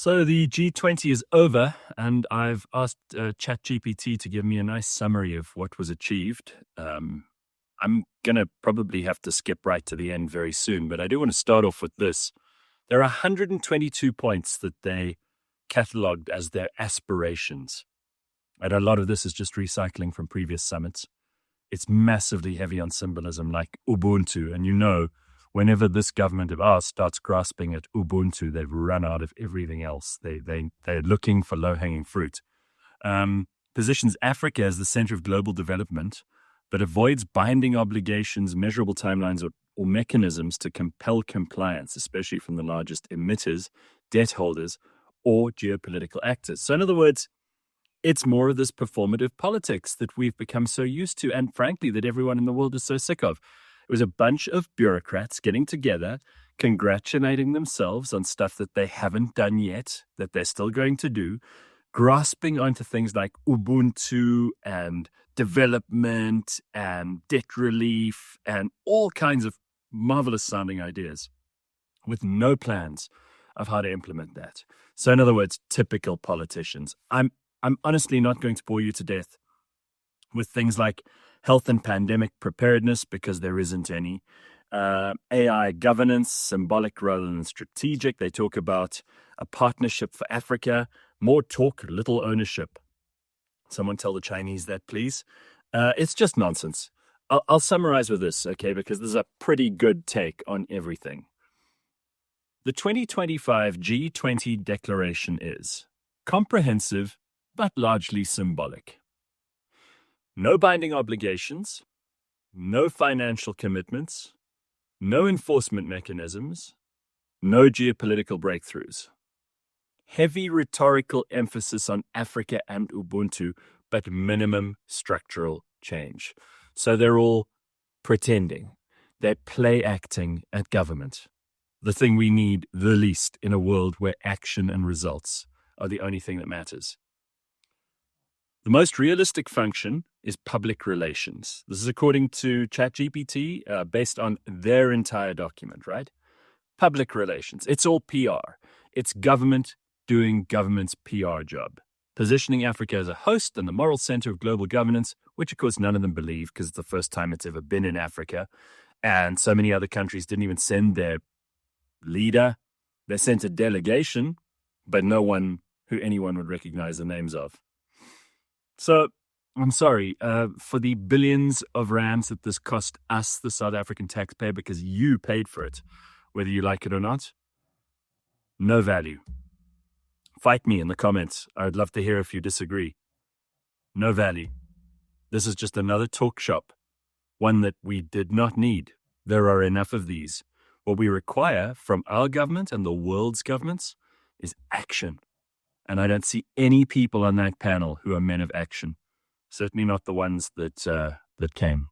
So the G20 is over, and I've asked ChatGPT to give me a nice summary of what was achieved. I'm going to probably have to skip right to the end very soon, but I do want to start off with this. There are 122 points that they catalogued as their aspirations. And a lot of this is just recycling from previous summits. It's massively heavy on symbolism like Ubuntu. And whenever this government of ours starts grasping at Ubuntu, they've run out of everything else. They're looking for low-hanging fruit. Positions Africa as the center of global development, but avoids binding obligations, measurable timelines, or mechanisms to compel compliance, especially from the largest emitters, debt holders, or geopolitical actors. So in other words, it's more of this performative politics that we've become so used to, and frankly, that everyone in the world is so sick of. It was a bunch of bureaucrats getting together, congratulating themselves on stuff that they haven't done yet, that they're still going to do, grasping onto things like Ubuntu and development and debt relief and all kinds of marvelous sounding ideas with no plans of how to implement that. So in other words, typical politicians. I'm honestly not going to bore you to death with things like health and pandemic preparedness, because there isn't any. AI governance, symbolic rather than strategic. They talk about a partnership for Africa. More talk, little ownership. Someone tell the Chinese that, please. It's just nonsense. I'll summarize with this, okay, because this is a pretty good take on everything. The 2025 G20 declaration is comprehensive, but largely symbolic. No binding obligations, no financial commitments, no enforcement mechanisms, no geopolitical breakthroughs. Heavy rhetorical emphasis on Africa and Ubuntu, but minimum structural change. So they're all pretending. They're play acting at government. The thing we need the least in a world where action and results are the only thing that matters. The most realistic function is public relations. This is according to ChatGPT, based on their entire document, right? Public relations. It's all PR. It's government doing government's PR job. Positioning Africa as a host and the moral center of global governance, which of course none of them believe because it's the first time it's ever been in Africa. And so many other countries didn't even send their leader. They sent a delegation, but no one who anyone would recognize the names of. So, I'm sorry, for the billions of rands that this cost us, the South African taxpayer, because you paid for it, whether you like it or not, no value. Fight me in the comments. I would love to hear if you disagree. No value. This is just another talk shop, one that we did not need. There are enough of these. What we require from our government and the world's governments is action. And I don't see any people on that panel who are men of action. Certainly not the ones that came.